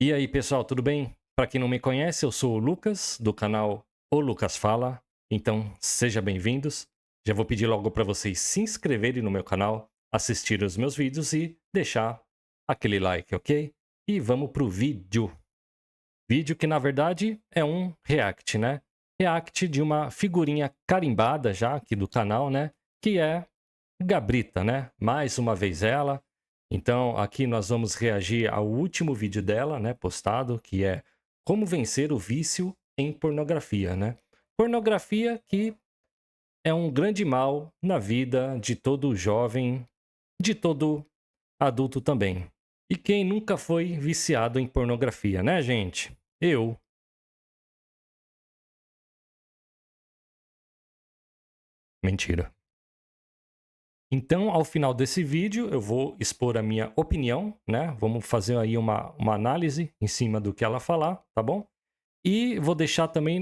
E aí, pessoal, tudo bem? Para quem não me conhece, eu sou o Lucas, do canal O Lucas Fala. Então, sejam bem-vindos. Já vou pedir logo para vocês se inscreverem no meu canal, assistirem os meus vídeos e deixar aquele like, ok? E vamos pro vídeo. Vídeo que, na verdade, é um react, né? React de uma figurinha carimbada já aqui do canal, né? Que é Gabrita, né? Mais uma vez ela. Então, aqui nós vamos reagir ao último vídeo dela, né, postado, que é como vencer o vício em pornografia, né? Pornografia que é um grande mal na vida de todo jovem, de todo adulto também. E quem nunca foi viciado em pornografia, né, gente? Eu. Mentira. Então, ao final desse vídeo, eu vou expor a minha opinião, né? Vamos fazer aí uma análise em cima do que ela falar, tá bom? E vou deixar também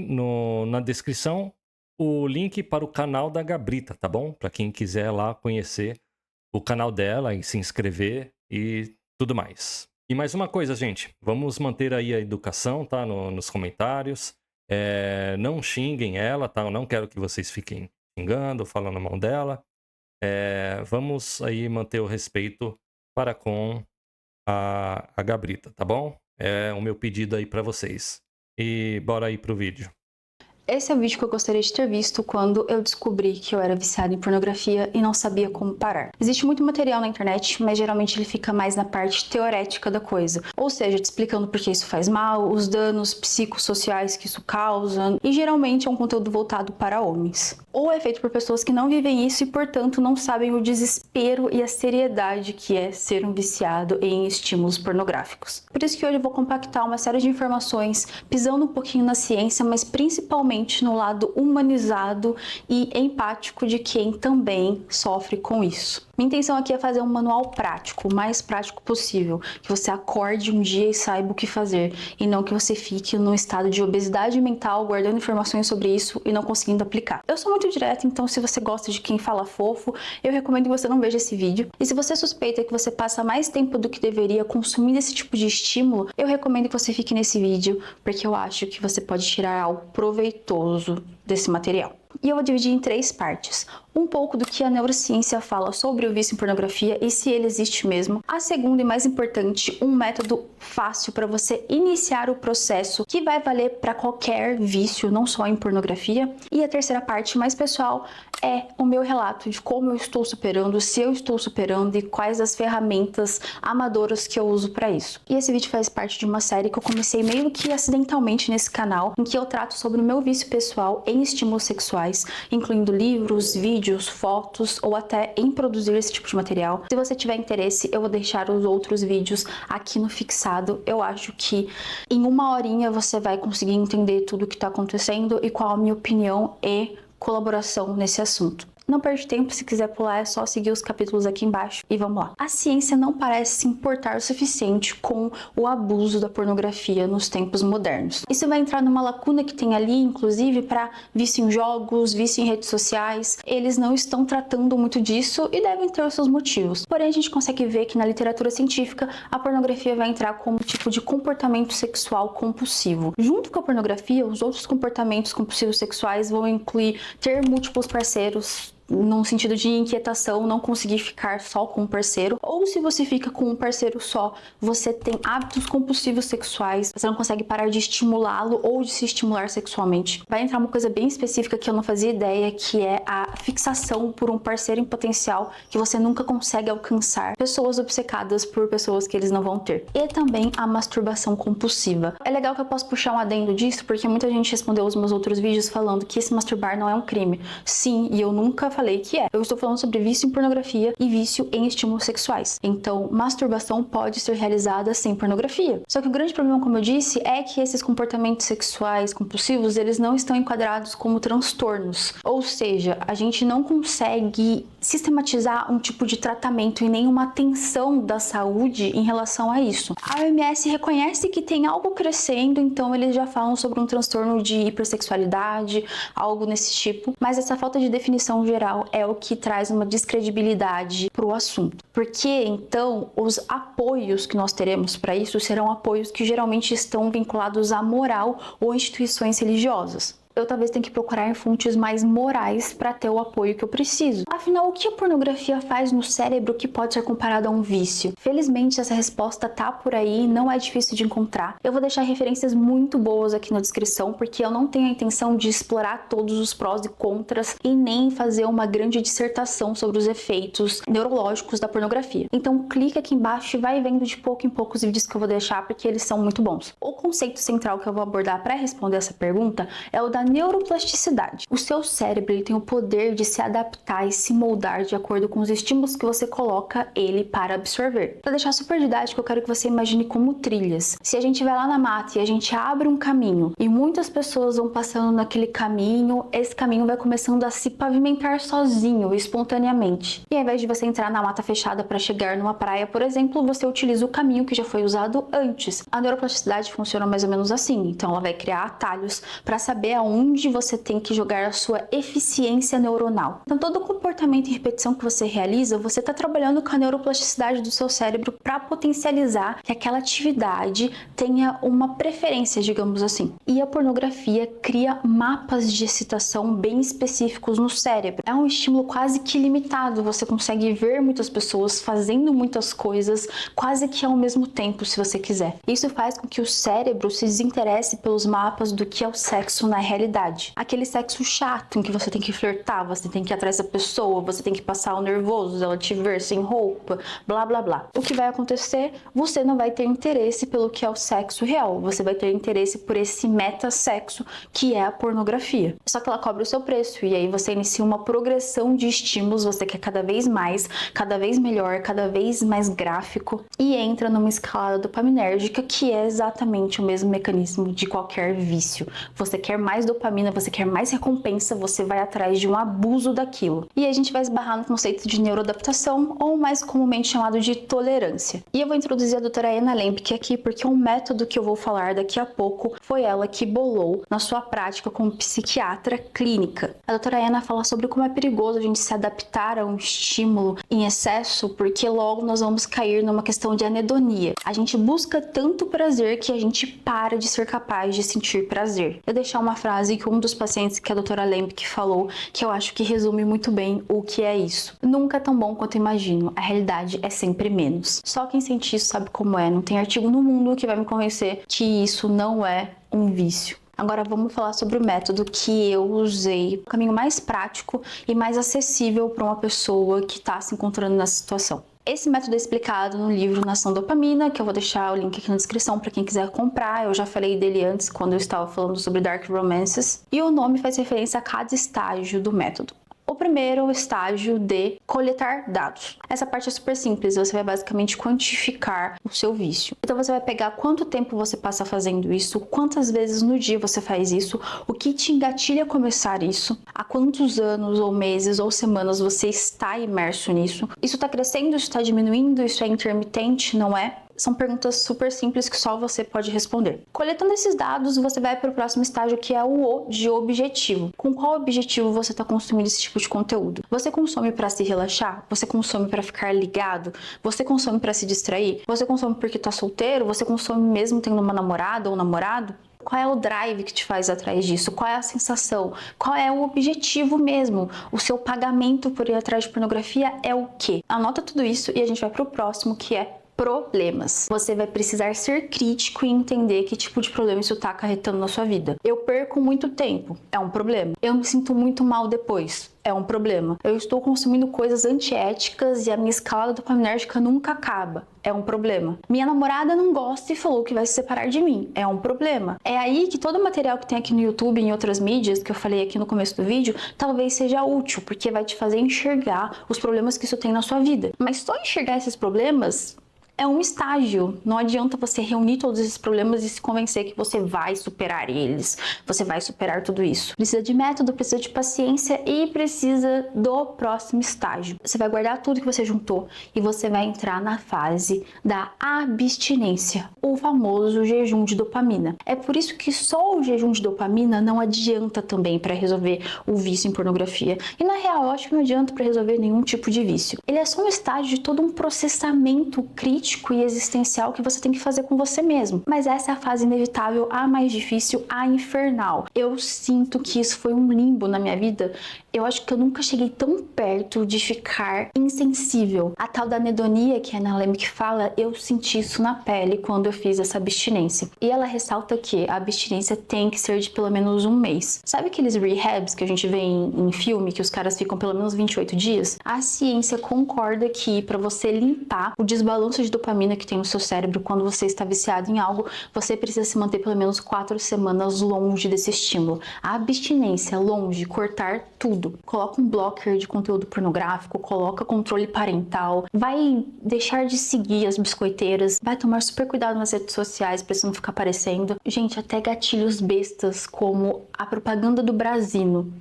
na descrição o link para o canal da Gabrita, tá bom? Para quem quiser lá conhecer o canal dela e se inscrever e tudo mais. E mais uma coisa, gente, vamos manter aí a educação, tá? Nos comentários. Não xinguem ela, tá? Eu não quero que vocês fiquem xingando, falando mal dela. Vamos aí manter o respeito para com a Gabrita, tá bom? É o meu pedido aí para vocês. E bora aí pro vídeo. Esse é o vídeo que eu gostaria de ter visto quando eu descobri que eu era viciada em pornografia e não sabia como parar. Existe muito material na internet, mas geralmente ele fica mais na parte teorética da coisa. Ou seja, te explicando por que isso faz mal, os danos psicossociais que isso causa, e geralmente é um conteúdo voltado para homens. Ou é feito por pessoas que não vivem isso e, portanto, não sabem o desespero e a seriedade que é ser um viciado em estímulos pornográficos. Por isso que hoje eu vou compactar uma série de informações, pisando um pouquinho na ciência, mas principalmente no lado humanizado e empático de quem também sofre com isso. Minha intenção aqui é fazer um manual prático, o mais prático possível, que você acorde um dia e saiba o que fazer, e não que você fique num estado de obesidade mental, guardando informações sobre isso e não conseguindo aplicar. Eu sou muito direta, então se você gosta de quem fala fofo, eu recomendo que você não veja esse vídeo. E se você suspeita que você passa mais tempo do que deveria consumindo esse tipo de estímulo, eu recomendo que você fique nesse vídeo, porque eu acho que você pode tirar algo proveitoso desse material. E eu vou dividir em 3 partes. Um pouco do que a neurociência fala sobre o vício em pornografia e se ele existe mesmo. A segunda e mais importante, um método fácil para você iniciar o processo que vai valer para qualquer vício, não só em pornografia. E a terceira parte, mais pessoal, é o meu relato de como eu estou superando, se eu estou superando e quais as ferramentas amadoras que eu uso para isso. E esse vídeo faz parte de uma série que eu comecei meio que acidentalmente nesse canal, em que eu trato sobre o meu vício pessoal em estímulos sexuais, incluindo livros, vídeos, fotos ou até em produzir esse tipo de material. Se você tiver interesse, eu vou deixar os outros vídeos aqui no fixado. Eu acho que em uma horinha você vai conseguir entender tudo o que está acontecendo e qual a minha opinião e colaboração nesse assunto. Não perde tempo, se quiser pular é só seguir os capítulos aqui embaixo e vamos lá. A ciência não parece se importar o suficiente com o abuso da pornografia nos tempos modernos. Isso vai entrar numa lacuna que tem ali, inclusive, para vício em jogos, vício em redes sociais. Eles não estão tratando muito disso e devem ter os seus motivos. Porém, a gente consegue ver que na literatura científica, a pornografia vai entrar como tipo de comportamento sexual compulsivo. Junto com a pornografia, os outros comportamentos compulsivos sexuais vão incluir ter múltiplos parceiros, num sentido de inquietação, não conseguir ficar só com um parceiro, ou se você fica com um parceiro só, você tem hábitos compulsivos sexuais, você não consegue parar de estimulá-lo ou de se estimular sexualmente. Vai entrar uma coisa bem específica que eu não fazia ideia, que é a fixação por um parceiro em potencial que você nunca consegue alcançar, pessoas obcecadas por pessoas que eles não vão ter. E também a masturbação compulsiva. É legal que eu posso puxar um adendo disso, porque muita gente respondeu os meus outros vídeos falando que se masturbar não é um crime. Sim, e eu nunca falei que é. Eu estou falando sobre vício em pornografia e vício em estímulos sexuais. Então, masturbação pode ser realizada sem pornografia. Só que o grande problema, como eu disse, é que esses comportamentos sexuais compulsivos, eles não estão enquadrados como transtornos. Ou seja, a gente não consegue sistematizar um tipo de tratamento e nem uma atenção da saúde em relação a isso. A OMS reconhece que tem algo crescendo, então eles já falam sobre um transtorno de hipersexualidade, algo nesse tipo, mas essa falta de definição geral é o que traz uma descredibilidade para o assunto. Porque então os apoios que nós teremos para isso serão apoios que geralmente estão vinculados à moral ou instituições religiosas. Eu talvez tenha que procurar em fontes mais morais para ter o apoio que eu preciso. Afinal, o que a pornografia faz no cérebro que pode ser comparado a um vício? Felizmente, essa resposta tá por aí, não é difícil de encontrar. Eu vou deixar referências muito boas aqui na descrição, porque eu não tenho a intenção de explorar todos os prós e contras e nem fazer uma grande dissertação sobre os efeitos neurológicos da pornografia. Então, clica aqui embaixo e vai vendo de pouco em pouco os vídeos que eu vou deixar, porque eles são muito bons. O conceito central que eu vou abordar para responder essa pergunta é o da neuroplasticidade. O seu cérebro ele tem o poder de se adaptar e se moldar de acordo com os estímulos que você coloca ele para absorver. Para deixar super didático, eu quero que você imagine como trilhas. Se a gente vai lá na mata e a gente abre um caminho e muitas pessoas vão passando naquele caminho, esse caminho vai começando a se pavimentar sozinho, espontaneamente. E ao invés de você entrar na mata fechada para chegar numa praia, por exemplo, você utiliza o caminho que já foi usado antes. A neuroplasticidade funciona mais ou menos assim. Então ela vai criar atalhos para saber aonde você tem que jogar a sua eficiência neuronal. Então, todo comportamento e repetição que você realiza, você está trabalhando com a neuroplasticidade do seu cérebro para potencializar que aquela atividade tenha uma preferência, digamos assim. E a pornografia cria mapas de excitação bem específicos no cérebro. É um estímulo quase que ilimitado, você consegue ver muitas pessoas fazendo muitas coisas quase que ao mesmo tempo, se você quiser. Isso faz com que o cérebro se desinteresse pelos mapas do que é o sexo na realidade. Aquele sexo chato em que você tem que flertar, você tem que ir atrás da pessoa, você tem que passar o nervoso, ela te ver sem roupa, blá blá blá. O que vai acontecer? Você não vai ter interesse pelo que é o sexo real, você vai ter interesse por esse meta-sexo que é a pornografia. Só que ela cobra o seu preço e aí você inicia uma progressão de estímulos, você quer cada vez mais, cada vez melhor, cada vez mais gráfico e entra numa escalada dopaminérgica que é exatamente o mesmo mecanismo de qualquer vício. Você quer mais dopamina, você quer mais recompensa, você vai atrás de um abuso daquilo. E a gente vai esbarrar no conceito de neuroadaptação, ou mais comumente chamado de tolerância. E eu vou introduzir a doutora Anna Lembke aqui, porque o método que eu vou falar daqui a pouco foi ela que bolou na sua prática como psiquiatra clínica. A doutora Anna fala sobre como é perigoso a gente se adaptar a um estímulo em excesso, porque logo nós vamos cair numa questão de anedonia. A gente busca tanto prazer que a gente para de ser capaz de sentir prazer. Eu vou deixar uma frase que um dos pacientes que a doutora Lembke falou, que eu acho que resume muito bem o que é isso. Nunca é tão bom quanto imagino, a realidade é sempre menos. Só quem sente isso sabe como é, não tem artigo no mundo que vai me convencer que isso não é um vício. Agora vamos falar sobre o método que eu usei, o caminho mais prático e mais acessível para uma pessoa que está se encontrando nessa situação. Esse método é explicado no livro Nação Dopamina, que eu vou deixar o link aqui na descrição para quem quiser comprar. Eu já falei dele antes, quando eu estava falando sobre Dark Romances. E o nome faz referência a cada estágio do método. O primeiro é o estágio de coletar dados. Essa parte é super simples, você vai basicamente quantificar o seu vício. Então você vai pegar quanto tempo você passa fazendo isso, quantas vezes no dia você faz isso, o que te engatilha a começar isso, há quantos anos ou meses ou semanas você está imerso nisso. Isso está crescendo, isso está diminuindo, isso é intermitente, não é? São perguntas super simples que só você pode responder. Coletando esses dados, você vai para o próximo estágio, que é o de objetivo. Com qual objetivo você está consumindo esse tipo de conteúdo? Você consome para se relaxar? Você consome para ficar ligado? Você consome para se distrair? Você consome porque está solteiro? Você consome mesmo tendo uma namorada ou namorado? Qual é o drive que te faz atrás disso? Qual é a sensação? Qual é o objetivo mesmo? O seu pagamento por ir atrás de pornografia é o quê? Anota tudo isso e a gente vai para o próximo, que é problemas. Você vai precisar ser crítico e entender que tipo de problema isso está acarretando na sua vida. Eu perco muito tempo, é um problema. Eu me sinto muito mal depois, é um problema. Eu estou consumindo coisas antiéticas e a minha escalada dopaminérgica nunca acaba, é um problema. Minha namorada não gosta e falou que vai se separar de mim, é um problema. É aí que todo o material que tem aqui no YouTube e em outras mídias, que eu falei aqui no começo do vídeo, talvez seja útil, porque vai te fazer enxergar os problemas que isso tem na sua vida. Mas só enxergar esses problemas É um estágio. Não adianta você reunir todos esses problemas e se convencer que você vai superar eles. Você vai superar tudo isso. Precisa de método, precisa de paciência e precisa do próximo estágio. Você vai guardar tudo que você juntou e você vai entrar na fase da abstinência, o famoso jejum de dopamina. É por isso que só o jejum de dopamina não adianta também para resolver o vício em pornografia. E na real, eu acho que não adianta para resolver nenhum tipo de vício. Ele é só um estágio de todo um processamento crítico e existencial que você tem que fazer com você mesmo. Mas essa é a fase inevitável, a mais difícil, a infernal. Eu sinto que isso foi um limbo na minha vida. Eu acho que eu nunca cheguei tão perto de ficar insensível. A tal da anedonia que a Anna Lembke fala, eu senti isso na pele quando eu fiz essa abstinência. E ela ressalta que a abstinência tem que ser de pelo menos um mês. Sabe aqueles rehabs que a gente vê em filme, que os caras ficam pelo menos 28 dias? A ciência concorda que para você limpar o desbalanço de dopamina que tem no seu cérebro quando você está viciado em algo, você precisa se manter pelo menos 4 semanas longe desse estímulo. A abstinência, longe, cortar tudo. Coloca um blocker de conteúdo pornográfico, coloca controle parental, vai deixar de seguir as biscoiteiras, vai tomar super cuidado nas redes sociais pra isso não ficar aparecendo. Gente, até gatilhos bestas como a propaganda do Brasino.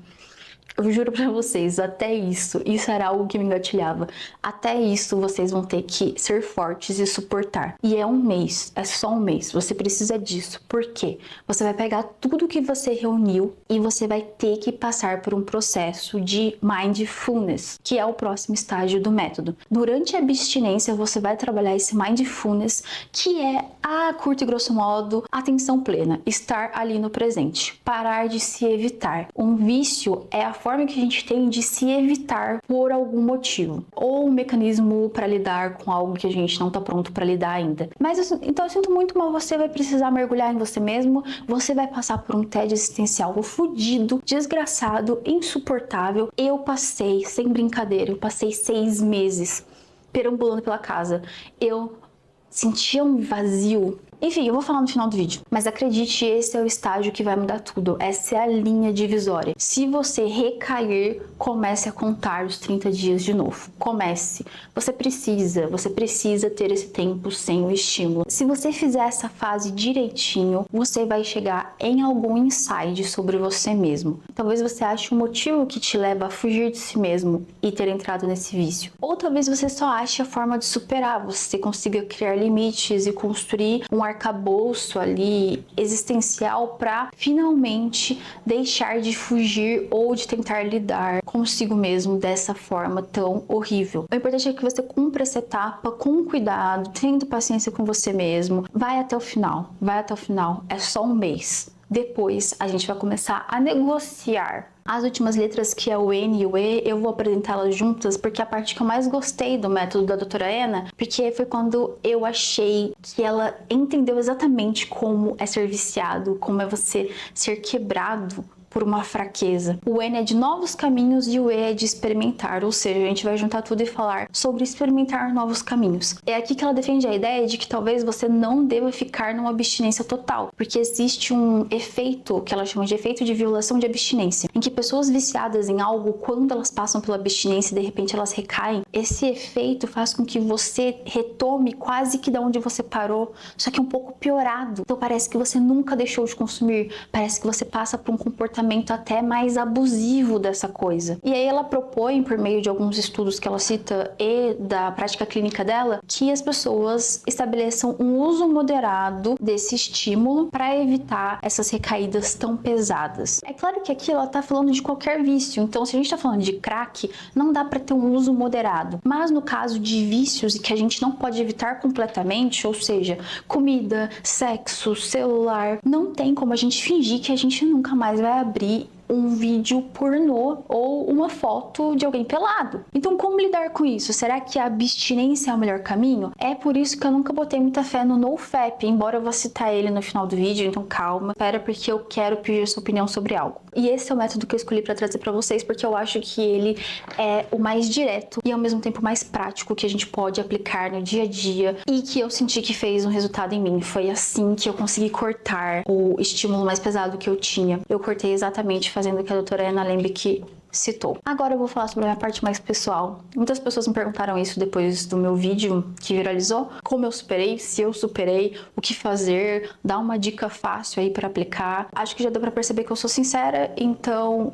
Eu juro pra vocês, até isso era algo que me engatilhava. Até isso vocês vão ter que ser fortes e suportar. E é um mês, é só um mês. Você precisa disso. Por quê? Você vai pegar tudo que você reuniu e você vai ter que passar por um processo de mindfulness, que é o próximo estágio do método. Durante a abstinência, você vai trabalhar esse mindfulness, que é, a curto e grosso modo, atenção plena, estar ali no presente, parar de se evitar. Um vício é a forma que a gente tem de se evitar por algum motivo, ou um mecanismo para lidar com algo que a gente não está pronto para lidar ainda. Mas então eu sinto muito, mas você vai precisar mergulhar em você mesmo, você vai passar por um tédio existencial fudido, desgraçado, insuportável. Eu passei, sem brincadeira, eu passei 6 meses perambulando pela casa. Eu sentia um vazio. Enfim, eu vou falar no final do vídeo. Mas acredite, esse é o estágio que vai mudar tudo. Essa é a linha divisória. Se você recair, comece a contar os 30 dias de novo. Comece. Você precisa ter esse tempo sem o estímulo. Se você fizer essa fase direitinho, você vai chegar em algum insight sobre você mesmo. Talvez você ache um motivo que te leva a fugir de si mesmo e ter entrado nesse vício. Ou talvez você só ache a forma de superar, você consiga criar limites e construir um arcabouço ali existencial para finalmente deixar de fugir ou de tentar lidar consigo mesmo dessa forma tão horrível. O importante é que você cumpra essa etapa com cuidado, tendo paciência com você mesmo. Vai até o final, é só um mês. Depois a gente vai começar a negociar. As últimas letras, que é o N e o E, eu vou apresentá-las juntas porque é a parte que eu mais gostei do método da doutora Anna, porque foi quando eu achei que ela entendeu exatamente como é ser viciado, como é você ser quebrado por uma fraqueza. O N é de novos caminhos e o E é de experimentar, ou seja, a gente vai juntar tudo e falar sobre experimentar novos caminhos. É aqui que ela defende a ideia de que talvez você não deva ficar numa abstinência total, porque existe um efeito, que ela chama de efeito de violação de abstinência, em que pessoas viciadas em algo, quando elas passam pela abstinência e de repente elas recaem, esse efeito faz com que você retome quase que da onde você parou, só que um pouco piorado. Então parece que você nunca deixou de consumir, parece que você passa por um comportamento até mais abusivo dessa coisa. E aí ela propõe, por meio de alguns estudos que ela cita e da prática clínica dela, que as pessoas estabeleçam um uso moderado desse estímulo para evitar essas recaídas tão pesadas. É claro que aqui ela tá falando de qualquer vício, então se a gente tá falando de crack, não dá para ter um uso moderado. Mas no caso de vícios e que a gente não pode evitar completamente, ou seja, comida, sexo, celular, não tem como a gente fingir que a gente nunca mais vai abrir um vídeo pornô ou uma foto de alguém pelado. Então, como lidar com isso? Será que a abstinência é o melhor caminho? É por isso que eu nunca botei muita fé no NoFap, embora eu vou citar ele no final do vídeo, então calma. Espera, porque eu quero pedir sua opinião sobre algo. E esse é o método que eu escolhi para trazer para vocês, porque eu acho que ele é o mais direto e ao mesmo tempo mais prático que a gente pode aplicar no dia a dia e que eu senti que fez um resultado em mim. Foi assim que eu consegui cortar o estímulo mais pesado que eu tinha. Eu cortei exatamente fazendo o que a doutora Anna Lembke citou. Agora eu vou falar sobre a minha parte mais pessoal. Muitas pessoas me perguntaram isso depois do meu vídeo que viralizou. Como eu superei, se eu superei, o que fazer, dar uma dica fácil aí para aplicar. Acho que já deu para perceber que eu sou sincera, então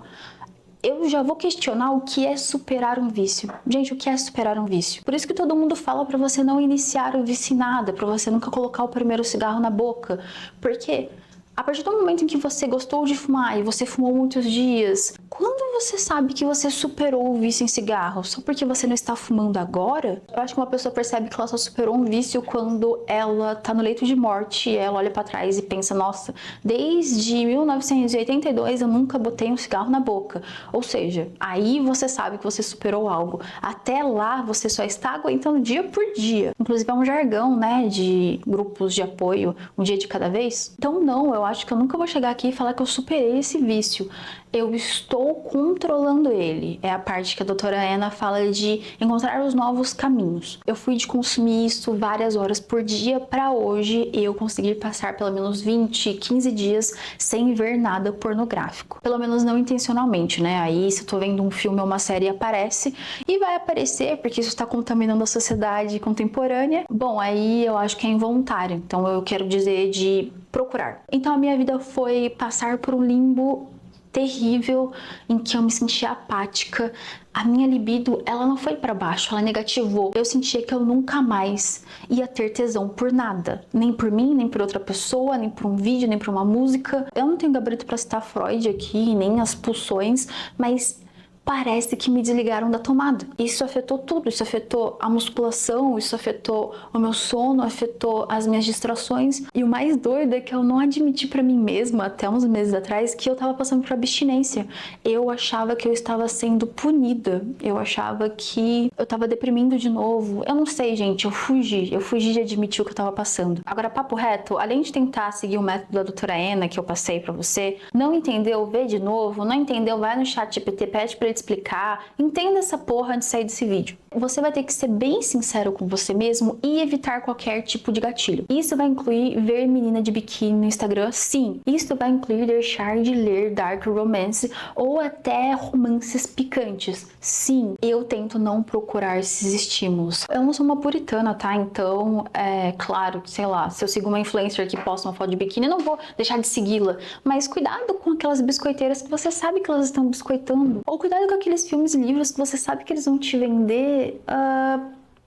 eu já vou questionar o que é superar um vício. Gente, o que é superar um vício? Por isso que todo mundo fala pra você não iniciar o vício em nada, pra você nunca colocar o primeiro cigarro na boca. Por quê? A partir do momento em que você gostou de fumar e você fumou muitos dias, quando você sabe que você superou o vício em cigarro? Só porque você não está fumando agora? Eu acho que uma pessoa percebe que ela só superou um vício quando ela tá no leito de morte e ela olha pra trás e pensa, nossa, desde 1982 eu nunca botei um cigarro na boca. Ou seja, aí você sabe que você superou algo. Até lá você só está aguentando dia por dia. Inclusive é um jargão, né, de grupos de apoio, um dia de cada vez. Então não, eu acho que eu nunca vou chegar aqui e falar que eu superei esse vício. Eu estou controlando ele. É a parte que a doutora Ana fala de encontrar os novos caminhos. Eu fui de consumir isso várias horas por dia para hoje eu conseguir passar pelo menos 20, 15 dias sem ver nada pornográfico. Pelo menos não intencionalmente, né? Aí se eu tô vendo um filme ou uma série aparece e vai aparecer porque isso está contaminando a sociedade contemporânea. Bom, aí eu acho que é involuntário. Então eu quero dizer de procurar. Então a minha vida foi passar por um limbo terrível em que eu me sentia apática. A minha libido, ela não foi para baixo, ela negativou. Eu sentia que eu nunca mais ia ter tesão por nada, nem por mim, nem por outra pessoa, nem por um vídeo, nem por uma música. Eu não tenho gabarito para citar Freud aqui, nem as pulsões, mas parece que me desligaram da tomada. Isso afetou tudo, isso afetou a musculação, isso afetou o meu sono, afetou as minhas distrações. E o mais doido é que eu não admiti pra mim mesma, até uns meses atrás, que eu tava passando por abstinência. Eu achava que eu estava sendo punida, eu achava que eu tava deprimindo de novo. Eu não sei, gente, eu fugi de admitir o que eu tava passando. Agora, papo reto, além de tentar seguir o método da doutora Ana, que eu passei pra você, não entendeu, vê de novo, não entendeu, vai no chat GPT, pede pra ele te explicar, entenda essa porra antes de sair desse vídeo. Você vai ter que ser bem sincero com você mesmo e evitar qualquer tipo de gatilho. Isso vai incluir ver menina de biquíni no Instagram, sim. Isso vai incluir deixar de ler dark romance ou até romances picantes, sim. Eu tento não procurar esses estímulos. Eu não sou uma puritana, tá? Então, é claro, sei lá, se eu sigo uma influencer que posta uma foto de biquíni, eu não vou deixar de segui-la. Mas cuidado com aquelas biscoiteiras que você sabe que elas estão biscoitando. Ou cuidado com aqueles filmes e livros que você sabe que eles vão te vender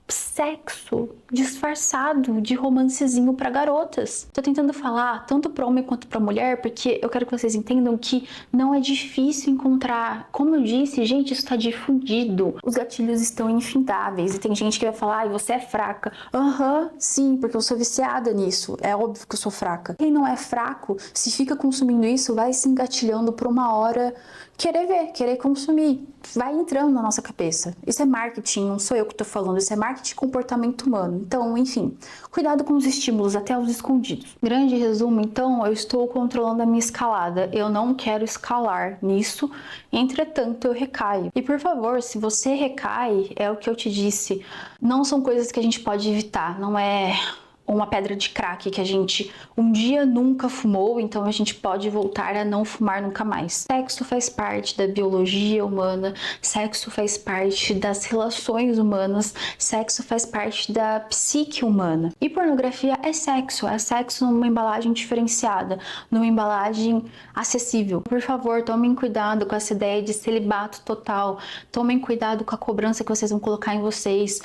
sexo disfarçado de romancezinho para garotas. Tô tentando falar tanto para homem quanto para mulher, porque eu quero que vocês entendam que não é difícil encontrar. Como eu disse, gente, isso tá difundido. Os gatilhos estão infindáveis e tem gente que vai falar, ai, você é fraca. Sim, porque eu sou viciada nisso. É óbvio que eu sou fraca. Quem não é fraco, se fica consumindo isso, vai se engatilhando por uma hora querer ver, querer consumir. Vai entrando na nossa cabeça. Isso é marketing, não sou eu que tô falando, isso é marketing de comportamento humano. Então, enfim, cuidado com os estímulos, até os escondidos. Grande resumo, então, eu estou controlando a minha escalada. Eu não quero escalar nisso, entretanto, eu recaio. E por favor, se você recai, é o que eu te disse, não são coisas que a gente pode evitar, não é uma pedra de crack que a gente um dia nunca fumou, então a gente pode voltar a não fumar nunca mais. Sexo faz parte da biologia humana, sexo faz parte das relações humanas, sexo faz parte da psique humana. E pornografia é sexo numa embalagem diferenciada, numa embalagem acessível. Por favor, tomem cuidado com essa ideia de celibato total, tomem cuidado com a cobrança que vocês vão colocar em vocês.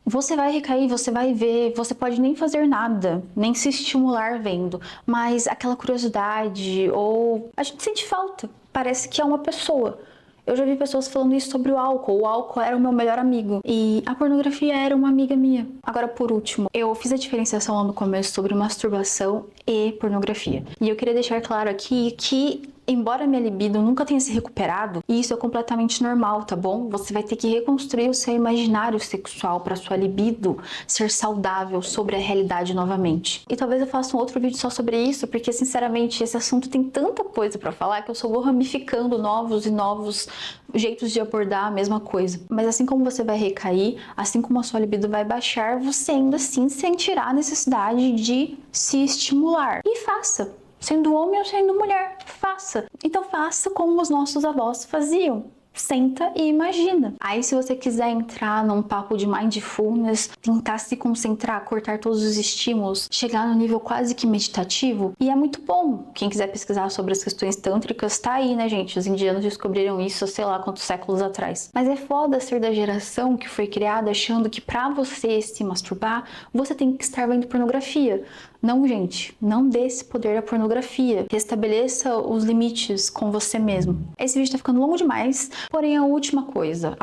Você vai recair, você vai ver, você pode nem fazer nada, nem se estimular vendo, mas aquela curiosidade ou a gente sente falta, parece que é uma pessoa. Eu já vi pessoas falando isso sobre o álcool era o meu melhor amigo e a pornografia era uma amiga minha. Agora, por último, eu fiz a diferenciação lá no começo sobre masturbação e pornografia. E eu queria deixar claro aqui que embora minha libido nunca tenha se recuperado, e isso é completamente normal, tá bom? Você vai ter que reconstruir o seu imaginário sexual para sua libido ser saudável sobre a realidade novamente. E talvez eu faça um outro vídeo só sobre isso, porque sinceramente esse assunto tem tanta coisa para falar que eu só vou ramificando novos e novos jeitos de abordar a mesma coisa. Mas assim como você vai recair, assim como a sua libido vai baixar, você ainda assim sentirá a necessidade de se estimular. E faça! Sendo homem ou sendo mulher, faça. Então faça como os nossos avós faziam. senta e imagina. Aí se você quiser entrar num papo de mindfulness, tentar se concentrar, cortar todos os estímulos, chegar no nível quase que meditativo, e é muito bom. Quem quiser pesquisar sobre as questões tântricas, tá aí, né, gente? Os indianos descobriram isso, sei lá quantos séculos atrás. Mas é foda ser da geração que foi criada achando que pra você se masturbar, você tem que estar vendo pornografia. Não, gente, não dê esse poder à pornografia. Restabeleça os limites com você mesmo. Esse vídeo tá ficando longo demais, porém a última coisa,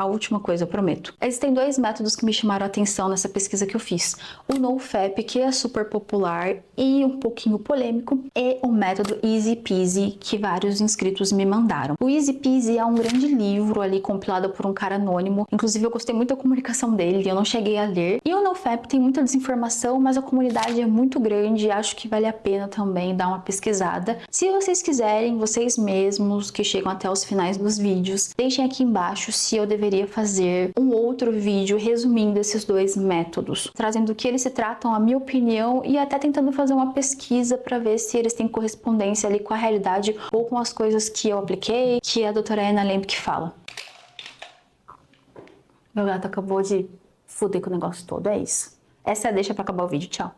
eu prometo. Existem dois métodos que me chamaram a atenção nessa pesquisa que eu fiz. O NoFap, que é super popular e um pouquinho polêmico, e o método Easy Peasy, que vários inscritos me mandaram. O Easy Peasy é um grande livro ali compilado por um cara anônimo. Inclusive eu gostei muito da comunicação dele, eu não cheguei a ler. E o NoFap tem muita desinformação, mas a comunidade é muito grande. Acho que vale a pena também dar uma pesquisada. Se vocês quiserem, vocês mesmos que chegam até os finais dos vídeos, deixem aqui embaixo se eu deveria fazer um outro vídeo resumindo esses dois métodos, trazendo do que eles se tratam, a minha opinião e até tentando fazer uma pesquisa para ver se eles têm correspondência ali com a realidade ou com as coisas que eu apliquei, que a doutora Ana Lemke fala. Meu gato acabou de foder com o negócio todo, é isso. Essa é a deixa para acabar o vídeo, tchau.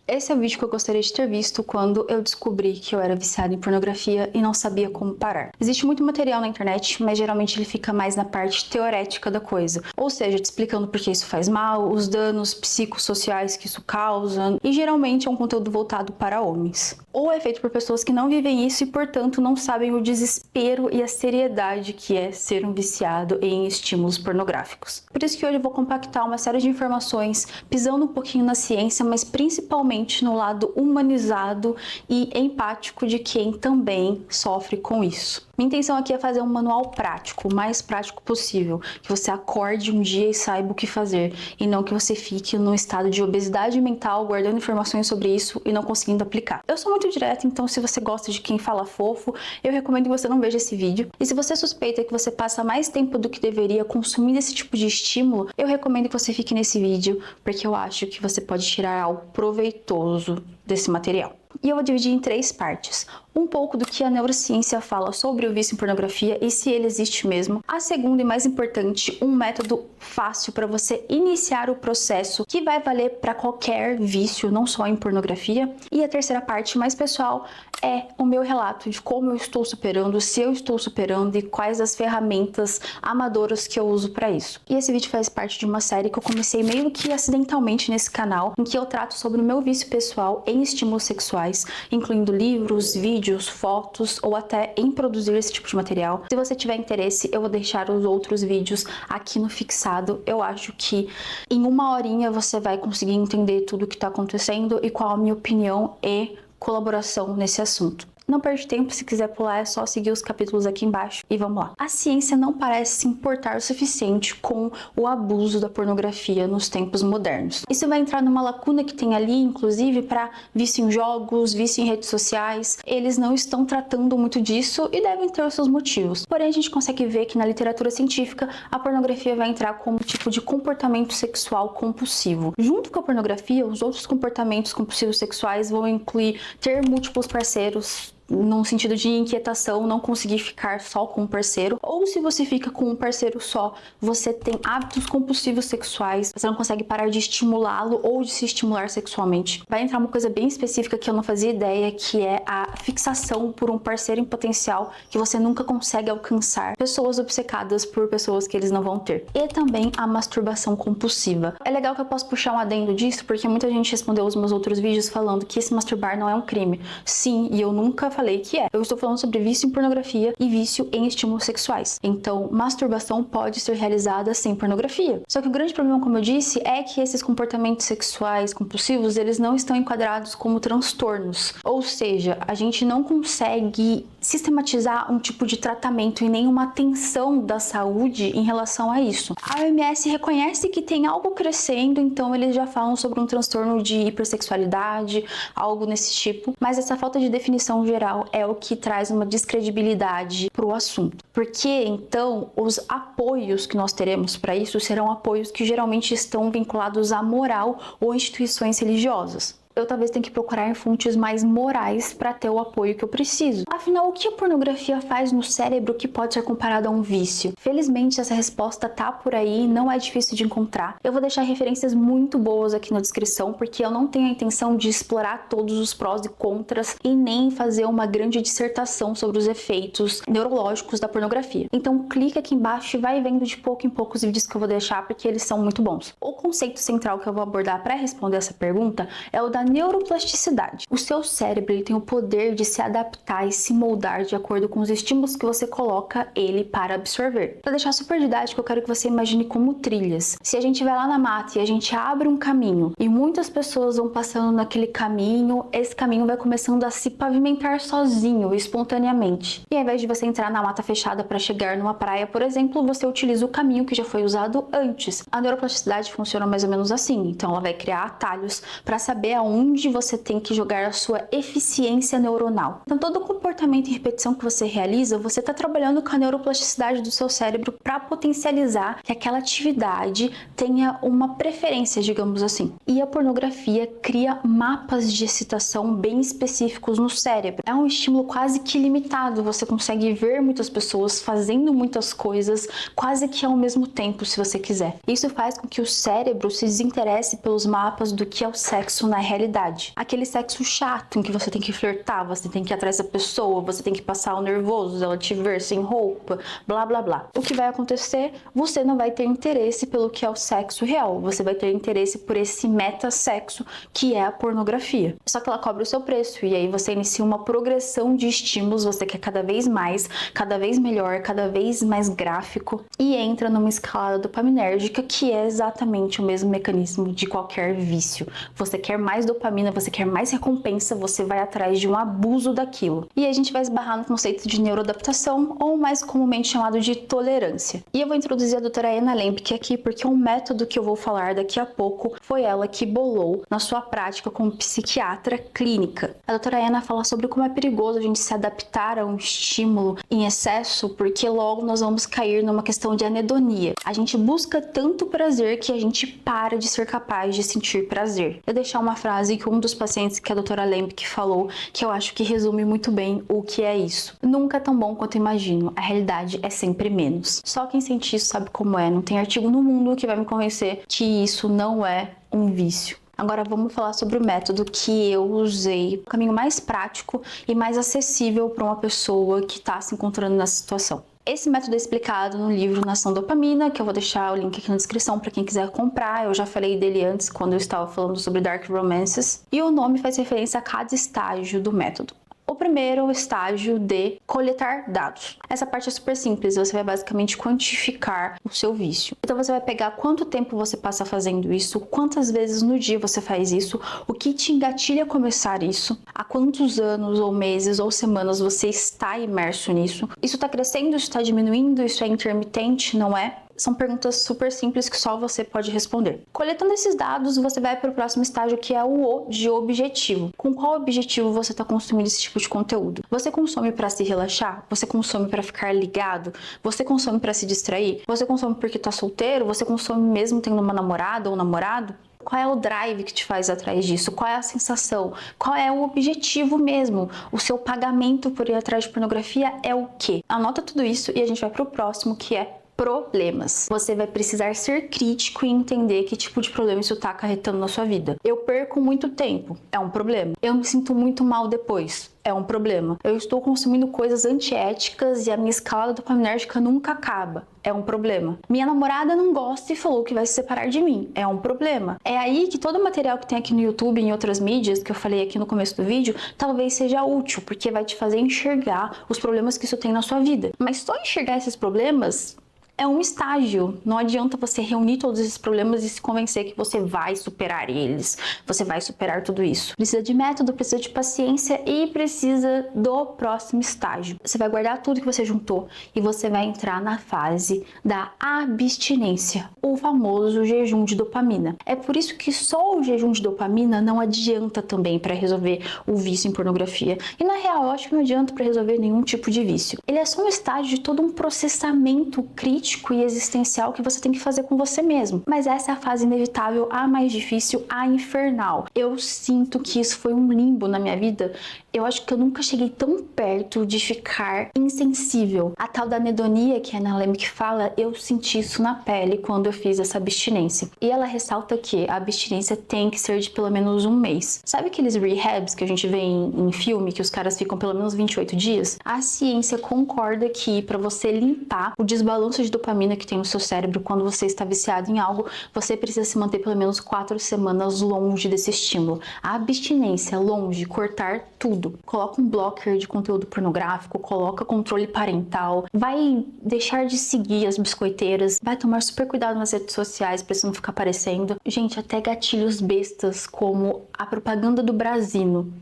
Esse é o vídeo que eu gostaria de ter visto quando eu descobri que eu era viciada em pornografia e não sabia como parar. Existe muito material na internet, mas geralmente ele fica mais na parte teorética da coisa. Ou seja, te explicando por que isso faz mal, os danos psicossociais que isso causa, e geralmente é um conteúdo voltado para homens. Ou é feito por pessoas que não vivem isso e, portanto, não sabem o desespero e a seriedade que é ser um viciado em estímulos pornográficos. Por isso que hoje eu vou compactar uma série de informações, pisando um pouquinho na ciência, mas principalmente no lado humanizado e empático de quem também sofre com isso. Minha intenção aqui é fazer um manual prático, o mais prático possível, que você acorde um dia e saiba o que fazer, e não que você fique num estado de obesidade mental, guardando informações sobre isso e não conseguindo aplicar. Eu sou muito direta, então se você gosta de quem fala fofo, eu recomendo que você não veja esse vídeo. E se você suspeita que você passa mais tempo do que deveria consumindo esse tipo de estímulo, eu recomendo que você fique nesse vídeo, porque eu acho que você pode tirar algo proveitoso desse material. E eu vou dividir em 3 partes. Um pouco do que a neurociência fala sobre o vício em pornografia e se ele existe mesmo. A segunda e mais importante, um método fácil para você iniciar o processo que vai valer para qualquer vício, não só em pornografia. E a terceira parte, mais pessoal, é o meu relato de como eu estou superando, se eu estou superando e quais as ferramentas amadoras que eu uso para isso. E esse vídeo faz parte de uma série que eu comecei meio que acidentalmente nesse canal, em que eu trato sobre o meu vício pessoal em estímulos sexuais, incluindo livros, vídeos, fotos ou até em produzir esse tipo de material. Se você tiver interesse, eu vou deixar os outros vídeos aqui no fixado. Eu acho que em 1 horinha você vai conseguir entender tudo o que está acontecendo e qual a minha opinião e colaboração nesse assunto. Não perde tempo, se quiser pular é só seguir os capítulos aqui embaixo e vamos lá. A ciência não parece se importar o suficiente com o abuso da pornografia nos tempos modernos. Isso vai entrar numa lacuna que tem ali, inclusive, para vício em jogos, vício em redes sociais. Eles não estão tratando muito disso e devem ter os seus motivos. Porém, a gente consegue ver que na literatura científica, a pornografia vai entrar como tipo de comportamento sexual compulsivo. Junto com a pornografia, os outros comportamentos compulsivos sexuais vão incluir ter múltiplos parceiros, num sentido de inquietação, não conseguir ficar só com um parceiro, ou se você fica com um parceiro só, você tem hábitos compulsivos sexuais, você não consegue parar de estimulá-lo ou de se estimular sexualmente. Vai entrar uma coisa bem específica que eu não fazia ideia, que é a fixação por um parceiro em potencial que você nunca consegue alcançar, pessoas obcecadas por pessoas que eles não vão ter. E também a masturbação compulsiva. É legal que eu posso puxar um adendo disso, porque muita gente respondeu os meus outros vídeos falando que se masturbar não é um crime. Sim, e eu nunca falei que é. Eu estou falando sobre vício em pornografia e vício em estímulos sexuais. Então, masturbação pode ser realizada sem pornografia. Só que o grande problema, como eu disse, é que esses comportamentos sexuais compulsivos, eles não estão enquadrados como transtornos. Ou seja, a gente não consegue sistematizar um tipo de tratamento e nenhuma atenção da saúde em relação a isso. A OMS reconhece que tem algo crescendo, então eles já falam sobre um transtorno de hipersexualidade, algo nesse tipo, mas essa falta de definição geral é o que traz uma descredibilidade para o assunto. Porque então os apoios que nós teremos para isso serão apoios que geralmente estão vinculados à moral ou instituições religiosas. Eu talvez tenha que procurar em fontes mais morais para ter o apoio que eu preciso. Afinal, o que a pornografia faz no cérebro que pode ser comparado a um vício? Felizmente, essa resposta tá por aí, não é difícil de encontrar. Eu vou deixar referências muito boas aqui na descrição, porque eu não tenho a intenção de explorar todos os prós e contras e nem fazer uma grande dissertação sobre os efeitos neurológicos da pornografia. Então, clica aqui embaixo e vai vendo de pouco em pouco os vídeos que eu vou deixar, porque eles são muito bons. O conceito central que eu vou abordar para responder essa pergunta é o da neuroplasticidade. O seu cérebro ele tem o poder de se adaptar e se moldar de acordo com os estímulos que você coloca ele para absorver. Para deixar super didático, eu quero que você imagine como trilhas. Se a gente vai lá na mata e a gente abre um caminho e muitas pessoas vão passando naquele caminho, esse caminho vai começando a se pavimentar sozinho, espontaneamente. E ao invés de você entrar na mata fechada para chegar numa praia, por exemplo, você utiliza o caminho que já foi usado antes. A neuroplasticidade funciona mais ou menos assim. Então ela vai criar atalhos para saber aonde você tem que jogar a sua eficiência neuronal. Então, todo comportamento e repetição que você realiza, você está trabalhando com a neuroplasticidade do seu cérebro para potencializar que aquela atividade tenha uma preferência, digamos assim. E a pornografia cria mapas de excitação bem específicos no cérebro. É um estímulo quase que ilimitado, você consegue ver muitas pessoas fazendo muitas coisas quase que ao mesmo tempo, se você quiser. Isso faz com que o cérebro se desinteresse pelos mapas do que é o sexo na realidade. Aquele sexo chato em que você tem que flertar, você tem que ir atrás da pessoa, você tem que passar o nervoso, ela te ver sem roupa, blá blá blá. O que vai acontecer? Você não vai ter interesse pelo que é o sexo real, você vai ter interesse por esse meta-sexo que é a pornografia. Só que ela cobra o seu preço e aí você inicia uma progressão de estímulos, você quer cada vez mais, cada vez melhor, cada vez mais gráfico e entra numa escalada dopaminérgica que é exatamente o mesmo mecanismo de qualquer vício. Você quer mais dopamina, você quer mais recompensa, você vai atrás de um abuso daquilo. E a gente vai esbarrar no conceito de neuroadaptação, ou mais comumente chamado de tolerância. E eu vou introduzir a doutora Anna Lembke aqui, porque o método que eu vou falar daqui a pouco foi ela que bolou na sua prática como psiquiatra clínica. A doutora Anna fala sobre como é perigoso a gente se adaptar a um estímulo em excesso, porque logo nós vamos cair numa questão de anedonia. A gente busca tanto prazer que a gente para de ser capaz de sentir prazer. Eu deixar uma frase que um dos pacientes que a doutora Lembke falou, que eu acho que resume muito bem o que é isso. Nunca é tão bom quanto imagino, a realidade é sempre menos. Só quem sente isso sabe como é, não tem artigo no mundo que vai me convencer que isso não é um vício. Agora vamos falar sobre o método que eu usei, o caminho mais prático e mais acessível para uma pessoa que está se encontrando nessa situação. Esse método é explicado no livro Nação Dopamina, que eu vou deixar o link aqui na descrição para quem quiser comprar. Eu já falei dele antes, quando eu estava falando sobre Dark Romances. E o nome faz referência a cada estágio do método. O primeiro é o estágio de coletar dados. Essa parte é super simples, você vai basicamente quantificar o seu vício. Então você vai pegar quanto tempo você passa fazendo isso, quantas vezes no dia você faz isso, o que te engatilha a começar isso, há quantos anos ou meses ou semanas você está imerso nisso. Isso está crescendo, isso está diminuindo, isso é intermitente, não é? São perguntas super simples que só você pode responder. Coletando esses dados, você vai para o próximo estágio, que é o O de objetivo. Com qual objetivo você está consumindo esse tipo de conteúdo? Você consome para se relaxar? Você consome para ficar ligado? Você consome para se distrair? Você consome porque está solteiro? Você consome mesmo tendo uma namorada ou namorado? Qual é o drive que te faz atrás disso? Qual é a sensação? Qual é o objetivo mesmo? O seu pagamento por ir atrás de pornografia é o quê? Anota tudo isso e a gente vai para o próximo, que é problemas. Você vai precisar ser crítico e entender que tipo de problema isso está acarretando na sua vida. Eu perco muito tempo, é um problema. Eu me sinto muito mal depois, é um problema. Eu estou consumindo coisas antiéticas e a minha escala dopaminérgica nunca acaba, é um problema. Minha namorada não gosta e falou que vai se separar de mim, é um problema. É aí que todo o material que tem aqui no YouTube e em outras mídias, que eu falei aqui no começo do vídeo, talvez seja útil, porque vai te fazer enxergar os problemas que isso tem na sua vida. Mas só enxergar esses problemas É um estágio. Não adianta você reunir todos esses problemas e se convencer que você vai superar eles. Você vai superar tudo isso. Precisa de método, precisa de paciência e precisa do próximo estágio. Você vai guardar tudo que você juntou e você vai entrar na fase da abstinência, o famoso jejum de dopamina. É por isso que só o jejum de dopamina não adianta também para resolver o vício em pornografia. E na real, eu acho que não adianta para resolver nenhum tipo de vício. Ele é só um estágio de todo um processamento crítico e existencial que você tem que fazer com você mesmo. Mas essa é a fase inevitável, a mais difícil, a infernal. Eu sinto que isso foi um limbo na minha vida. Eu acho que eu nunca cheguei tão perto de ficar insensível. A tal da anedonia que a Anna Lembke fala, eu senti isso na pele quando eu fiz essa abstinência. E ela ressalta que a abstinência tem que ser de pelo menos 1 mês. Sabe aqueles rehabs que a gente vê em filme, que os caras ficam pelo menos 28 dias? A ciência concorda que para você limpar o desbalanço de dopamina que tem no seu cérebro quando você está viciado em algo, você precisa se manter pelo menos 4 semanas longe desse estímulo. A abstinência, longe, cortar tudo. Coloca um blocker de conteúdo pornográfico, coloca controle parental, vai deixar de seguir as biscoiteiras, vai tomar super cuidado nas redes sociais pra isso não ficar aparecendo. Gente, até gatilhos bestas como a propaganda do Brasino.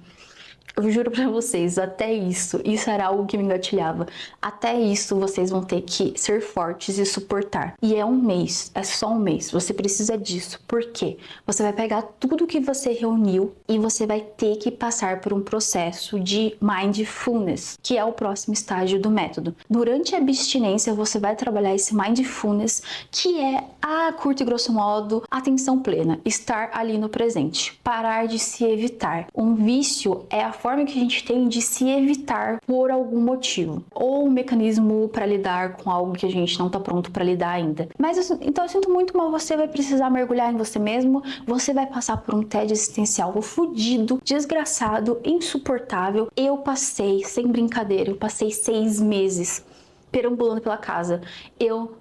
Eu juro pra vocês, até isso era algo que me engatilhava. Até isso vocês vão ter que ser fortes e suportar. E é 1 mês, é só 1 mês. Você precisa disso. Por quê? Você vai pegar tudo que você reuniu e você vai ter que passar por um processo de mindfulness, que é o próximo estágio do método. Durante a abstinência, você vai trabalhar esse mindfulness, que é, a curto e grosso modo, atenção plena, estar ali no presente, parar de se evitar. Um vício é a forma que a gente tem de se evitar por algum motivo, ou um mecanismo para lidar com algo que a gente não está pronto para lidar ainda. Mas então eu sinto muito, mas você vai precisar mergulhar em você mesmo, você vai passar por um tédio existencial fudido, desgraçado, insuportável. Eu passei, sem brincadeira, eu passei 6 meses perambulando pela casa. Eu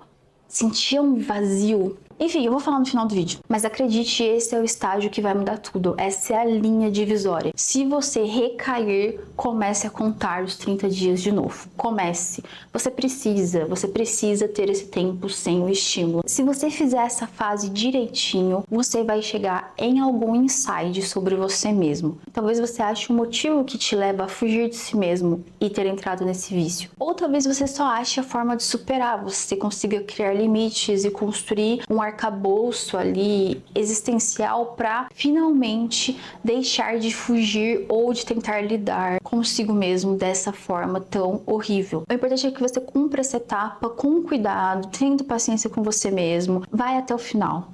sentia um vazio. Enfim, eu vou falar no final do vídeo. Mas acredite, esse é o estágio que vai mudar tudo. Essa é a linha divisória. Se você recair, comece a contar os 30 dias de novo. Comece. Você precisa ter esse tempo sem o estímulo. Se você fizer essa fase direitinho, você vai chegar em algum insight sobre você mesmo. Talvez você ache um motivo que te leva a fugir de si mesmo e ter entrado nesse vício. Ou talvez você só ache a forma de superar, você consiga criar limites e construir um arcabouço ali existencial para finalmente deixar de fugir ou de tentar lidar consigo mesmo dessa forma tão horrível. O importante é que você cumpra essa etapa com cuidado, tendo paciência com você mesmo. Vai até o final,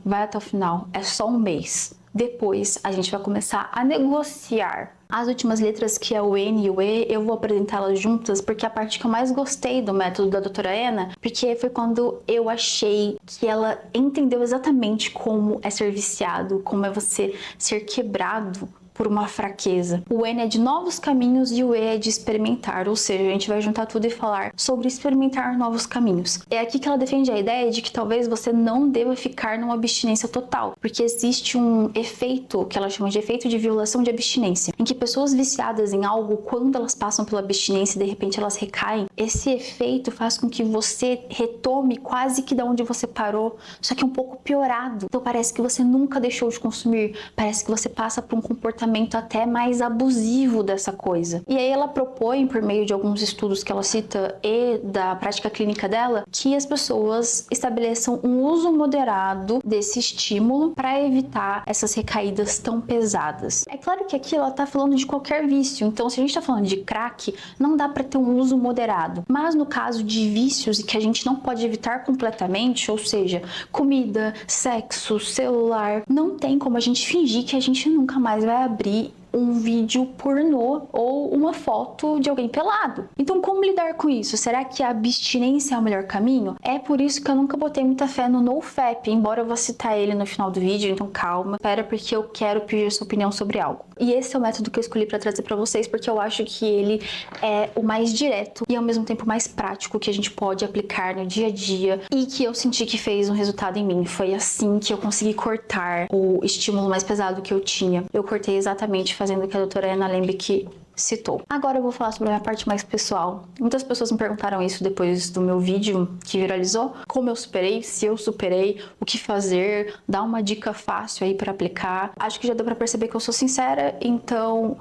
é só 1 mês. Depois a gente vai começar a negociar. As últimas letras, que é o N e o E, eu vou apresentá-las juntas porque é a parte que eu mais gostei do método da doutora Anna, porque foi quando eu achei que ela entendeu exatamente como é ser viciado, como é você ser quebrado por uma fraqueza. O N é de novos caminhos e o E é de experimentar, ou seja, a gente vai juntar tudo e falar sobre experimentar novos caminhos. É aqui que ela defende a ideia de que talvez você não deva ficar numa abstinência total, porque existe um efeito, que ela chama de efeito de violação de abstinência, em que pessoas viciadas em algo, quando elas passam pela abstinência e de repente elas recaem, esse efeito faz com que você retome quase que da onde você parou, só que um pouco piorado. Então parece que você nunca deixou de consumir, parece que você passa por um comportamento até mais abusivo dessa coisa. E aí ela propõe, por meio de alguns estudos que ela cita e da prática clínica dela, que as pessoas estabeleçam um uso moderado desse estímulo para evitar essas recaídas tão pesadas. É claro que aqui ela tá falando de qualquer vício, então se a gente tá falando de crack, não dá para ter um uso moderado. Mas no caso de vícios e que a gente não pode evitar completamente, ou seja, comida, sexo, celular, não tem como a gente fingir que a gente nunca mais vai abrir um vídeo pornô ou uma foto de alguém pelado. Então, como lidar com isso? Será que a abstinência é o melhor caminho? É por isso que eu nunca botei muita fé no NoFap, embora eu vou citar ele no final do vídeo, então calma, espera, porque eu quero pedir sua opinião sobre algo. E esse é o método que eu escolhi para trazer para vocês, porque eu acho que ele é o mais direto e ao mesmo tempo mais prático que a gente pode aplicar no dia a dia e que eu senti que fez um resultado em mim. Foi assim que eu consegui cortar o estímulo mais pesado que eu tinha. Eu cortei exatamente fazendo o que a doutora Anna Lembke citou. Agora eu vou falar sobre a minha parte mais pessoal. Muitas pessoas me perguntaram isso depois do meu vídeo que viralizou. Como eu superei, se eu superei, o que fazer, dar uma dica fácil aí para aplicar. Acho que já deu para perceber que eu sou sincera, então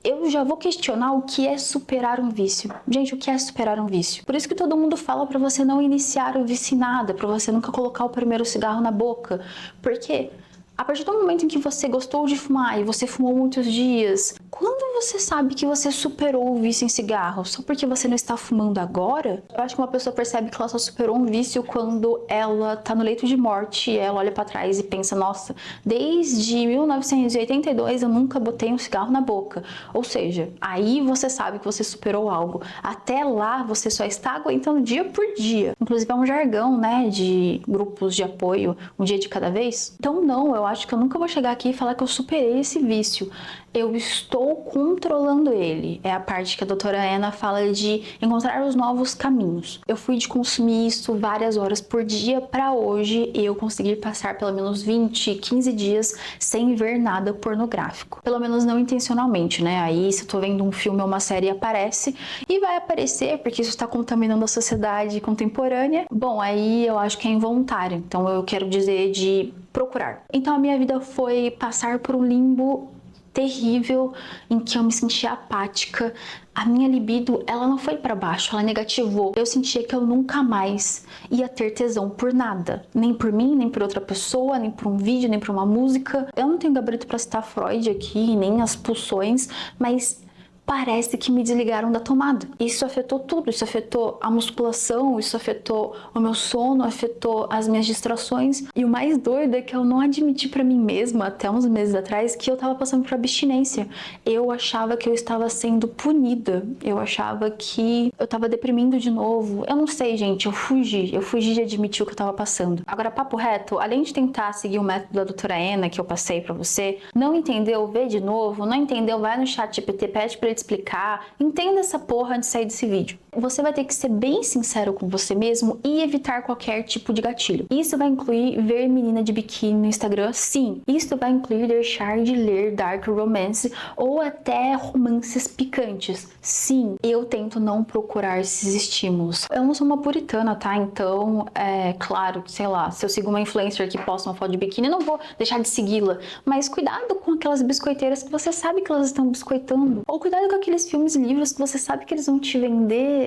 eu já vou questionar o que é superar um vício. Gente, o que é superar um vício? Por isso que todo mundo fala pra você não iniciar o vício em nada, pra você nunca colocar o primeiro cigarro na boca. Por quê? A partir do momento em que você gostou de fumar e você fumou muitos dias, quando você sabe que você superou o vício em cigarro? Só porque você não está fumando agora? Eu acho que uma pessoa percebe que ela só superou um vício quando ela tá no leito de morte e ela olha pra trás e pensa, nossa, desde 1982 eu nunca botei um cigarro na boca. Ou seja, aí você sabe que você superou algo. Até lá você só está aguentando dia por dia. Inclusive é um jargão, né, de grupos de apoio, um dia de cada vez. Então não, eu acho que eu nunca vou chegar aqui e falar que eu superei esse vício. Eu estou controlando ele. É a parte que a doutora Anna fala de encontrar os novos caminhos. Eu fui de consumir isso várias horas por dia para hoje eu conseguir passar pelo menos 20, 15 dias sem ver nada pornográfico. Pelo menos não intencionalmente, né? Aí se eu tô vendo um filme ou uma série aparece e vai aparecer porque isso está contaminando a sociedade contemporânea. Bom, aí eu acho que é involuntário. Então eu quero dizer de procurar. Então a minha vida foi passar por um limbo terrível em que eu me sentia apática. A minha libido, ela não foi para baixo, ela negativou. Eu sentia que eu nunca mais ia ter tesão por nada, nem por mim, nem por outra pessoa, nem por um vídeo, nem por uma música. Eu não tenho gabarito para citar Freud aqui, nem as pulsões, mas parece que me desligaram da tomada. Isso afetou tudo, isso afetou a musculação, isso afetou o meu sono, afetou as minhas distrações. E o mais doido é que eu não admiti pra mim mesma, até uns meses atrás, que eu tava passando por abstinência. Eu achava que eu estava sendo punida, eu achava que eu tava deprimindo de novo. Eu não sei, gente, eu fugi de admitir o que eu tava passando. Agora, papo reto, além de tentar seguir o método da doutora Anna, que eu passei pra você, não entendeu, vê de novo, não entendeu, vai no chat GPT, pede pra ele explicar, entenda essa porra antes de sair desse vídeo. Você vai ter que ser bem sincero com você mesmo e evitar qualquer tipo de gatilho. Isso vai incluir ver menina de biquíni no Instagram? Sim. Isso vai incluir deixar de ler dark romance ou até romances picantes? Sim. Eu tento não procurar esses estímulos. Eu não sou uma puritana, tá? Então, é claro, sei lá, se eu sigo uma influencer que posta uma foto de biquíni, eu não vou deixar de segui-la. Mas cuidado com aquelas biscoiteiras que você sabe que elas estão biscoitando. Ou cuidado com aqueles filmes e livros que você sabe que eles vão te vender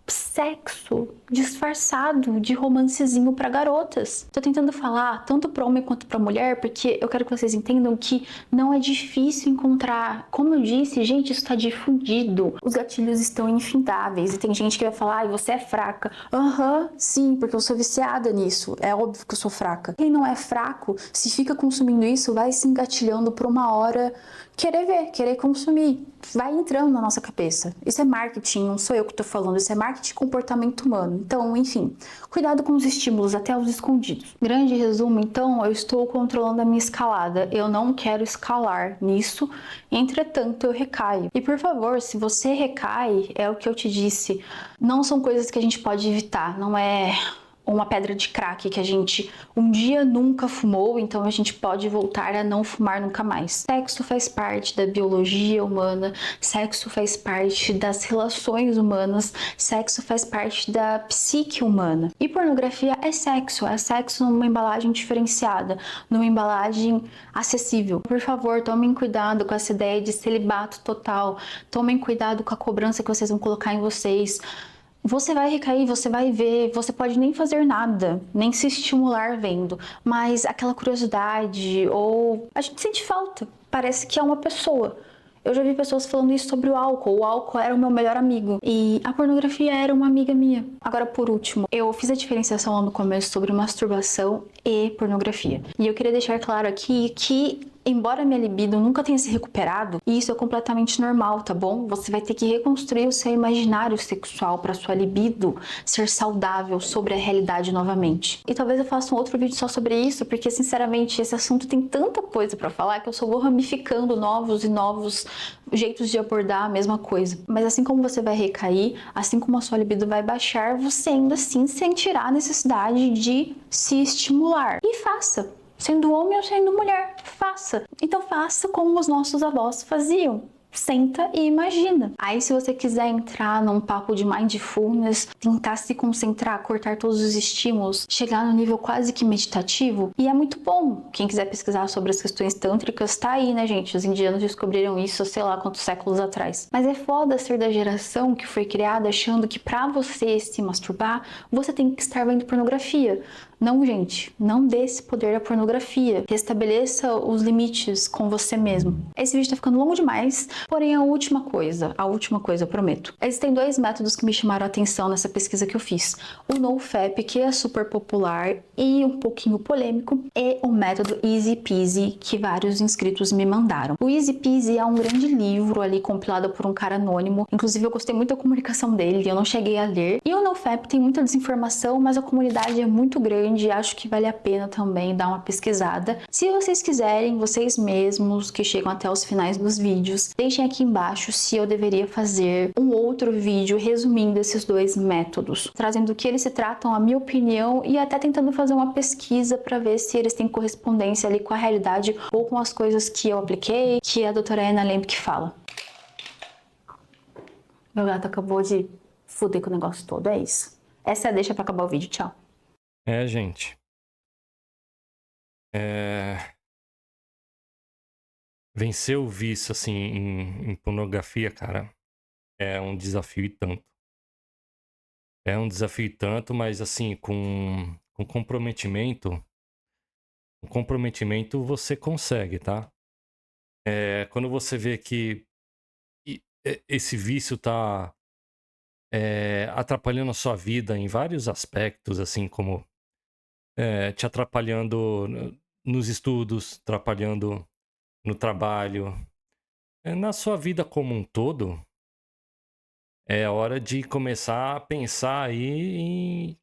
sexo disfarçado de romancezinho para garotas. Tô tentando falar tanto para homem quanto para mulher, porque eu quero que vocês entendam que não é difícil encontrar. Como eu disse, gente, isso tá difundido. Os gatilhos estão infindáveis e tem gente que vai falar, ai, você é fraca. Sim, porque eu sou viciada nisso. É óbvio que eu sou fraca. Quem não é fraco, se fica consumindo isso, vai se engatilhando por uma hora querer ver, querer consumir. Vai entrando na nossa cabeça. Isso é marketing, não sou eu que tô falando, isso é marketing de comportamento humano. Então, enfim, cuidado com os estímulos, até os escondidos. Grande resumo, então, eu estou controlando a minha escalada. Eu não quero escalar nisso, entretanto, eu recaio. E por favor, se você recai, é o que eu te disse, não são coisas que a gente pode evitar, não é uma pedra de crack que a gente um dia nunca fumou, então a gente pode voltar a não fumar nunca mais. Sexo faz parte da biologia humana, sexo faz parte das relações humanas, sexo faz parte da psique humana. E pornografia é sexo numa embalagem diferenciada, numa embalagem acessível. Por favor, tomem cuidado com essa ideia de celibato total, tomem cuidado com a cobrança que vocês vão colocar em vocês. Você vai recair, você vai ver, você pode nem fazer nada, nem se estimular vendo, mas aquela curiosidade ou a gente sente falta, parece que é uma pessoa. Eu já vi pessoas falando isso sobre o álcool era o meu melhor amigo e a pornografia era uma amiga minha. Agora, por último, eu fiz a diferenciação lá no começo sobre masturbação e pornografia. E eu queria deixar claro aqui que embora minha libido nunca tenha se recuperado, e isso é completamente normal, tá bom? Você vai ter que reconstruir o seu imaginário sexual para sua libido ser saudável sobre a realidade novamente. E talvez eu faça um outro vídeo só sobre isso, porque sinceramente esse assunto tem tanta coisa para falar que eu só vou ramificando novos e novos jeitos de abordar a mesma coisa. Mas assim como você vai recair, assim como a sua libido vai baixar, você ainda assim sentirá a necessidade de se estimular. E faça! Sendo homem ou sendo mulher, faça. Então faça como os nossos avós faziam. Senta e imagina. Aí, se você quiser entrar num papo de mindfulness, tentar se concentrar, cortar todos os estímulos, chegar no nível quase que meditativo, e é muito bom. Quem quiser pesquisar sobre as questões tântricas, tá aí, né, gente? Os indianos descobriram isso, sei lá quantos séculos atrás. Mas é foda ser da geração que foi criada achando que pra você se masturbar, você tem que estar vendo pornografia. Não, gente, não dê esse poder à pornografia. Restabeleça os limites com você mesmo. Esse vídeo tá ficando longo demais, porém a última coisa, eu prometo. Existem 2 métodos que me chamaram a atenção nessa pesquisa que eu fiz. O NoFap, que é super popular e um pouquinho polêmico, e o método Easy Peasy, que vários inscritos me mandaram. O Easy Peasy é um grande livro ali compilado por um cara anônimo. Inclusive eu gostei muito da comunicação dele, eu não cheguei a ler. E o NoFap tem muita desinformação, mas a comunidade é muito grande. Acho que vale a pena também dar uma pesquisada. Se vocês quiserem, vocês mesmos que chegam até os finais dos vídeos, deixem aqui embaixo se eu deveria fazer um outro vídeo resumindo esses 2 métodos, trazendo do que eles se tratam, a minha opinião e até tentando fazer uma pesquisa para ver se eles têm correspondência ali com a realidade ou com as coisas que eu apliquei, que a doutora Ana Lemp que fala. Meu gato acabou de foder com o negócio todo, é isso. Essa é a deixa para acabar o vídeo, tchau. Gente. Vencer o vício, assim, em pornografia, cara, é um desafio e tanto. É um desafio e tanto, mas, assim, com comprometimento, você consegue, tá? Quando você vê que esse vício tá atrapalhando a sua vida em vários aspectos, assim, como te atrapalhando nos estudos, atrapalhando no trabalho, na sua vida como um todo, é hora de começar a pensar aí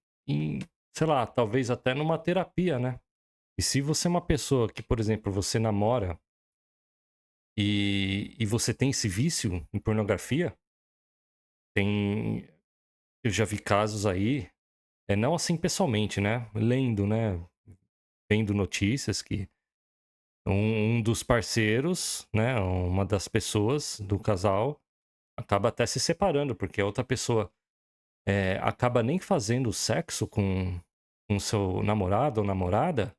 sei lá, talvez até numa terapia, né? E se você é uma pessoa que, por exemplo, você namora e você tem esse vício em pornografia, eu já vi casos aí, não assim pessoalmente, né? Lendo, né? Vendo notícias que um dos parceiros, né? Uma das pessoas do casal acaba até se separando, porque a outra pessoa acaba nem fazendo sexo com seu namorado ou namorada,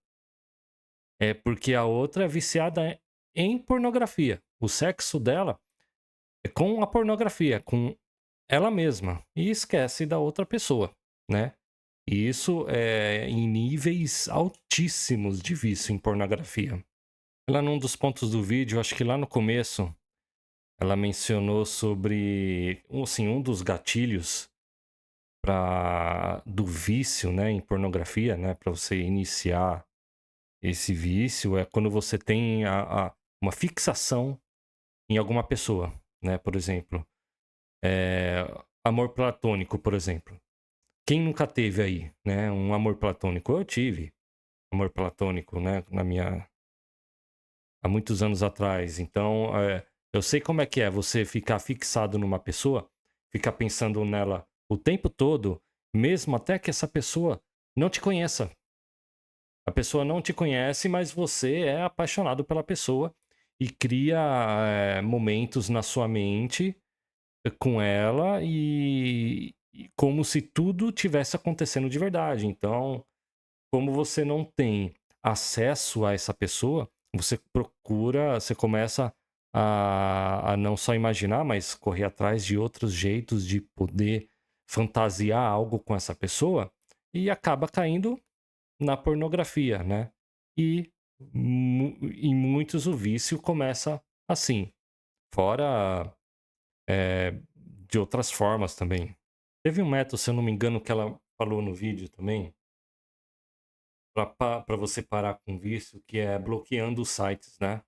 porque a outra é viciada em pornografia. O sexo dela é com a pornografia, com ela mesma, e esquece da outra pessoa, né? E isso é em níveis altíssimos de vício em pornografia. Ela, num dos pontos do vídeo, acho que lá no começo, ela mencionou sobre, assim, um dos gatilhos do vício, né, em pornografia, né, para você iniciar esse vício, é quando você tem uma fixação em alguma pessoa, né, por exemplo, amor platônico, por exemplo. Quem nunca teve aí, né, um amor platônico? Eu tive amor platônico, né, há muitos anos atrás. Então, eu sei como é que é você ficar fixado numa pessoa, ficar pensando nela o tempo todo, mesmo até que essa pessoa não te conheça. A pessoa não te conhece, mas você é apaixonado pela pessoa e cria momentos na sua mente com ela e como se tudo tivesse acontecendo de verdade. Então, como você não tem acesso a essa pessoa, você começa a não só imaginar, mas correr atrás de outros jeitos de poder fantasiar algo com essa pessoa e acaba caindo na pornografia, né? E em muitos o vício começa assim, fora de outras formas também. Teve um método, se eu não me engano, que ela falou no vídeo também, para você parar com vício, que é bloqueando os sites, né?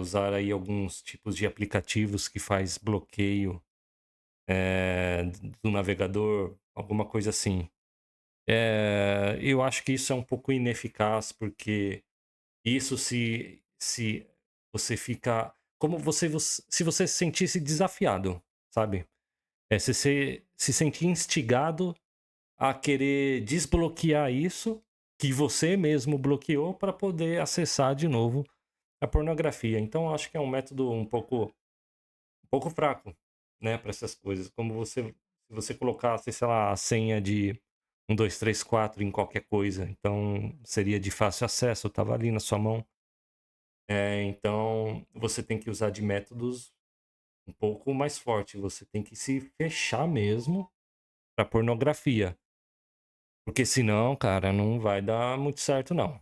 Usar aí alguns tipos de aplicativos que faz bloqueio do navegador, alguma coisa assim. Eu acho que isso é um pouco ineficaz, porque isso se você fica... Como se você se sentisse desafiado, sabe? Se você se sentir instigado a querer desbloquear isso que você mesmo bloqueou para poder acessar de novo a pornografia. Então, acho que é um método um pouco pouco fraco, né, para essas coisas. Como se você colocasse, sei lá, a senha de 1, 2, 3, 4 em qualquer coisa, então seria de fácil acesso, estava ali na sua mão. Então você tem que usar de métodos um pouco mais forte, você tem que se fechar mesmo para pornografia, porque senão, cara, não vai dar muito certo não.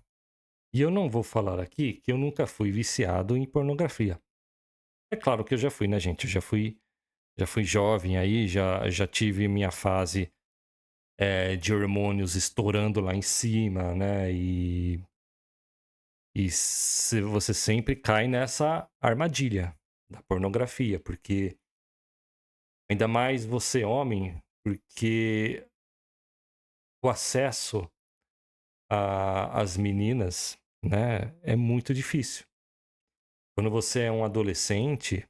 E eu não vou falar aqui que eu nunca fui viciado em pornografia. É claro que eu já fui, né, gente? Eu já fui jovem aí, já tive minha fase de hormônios estourando lá em cima, né? E você sempre cai nessa armadilha da pornografia, porque ainda mais você homem, porque o acesso às meninas, né, é muito difícil. Quando você é um adolescente,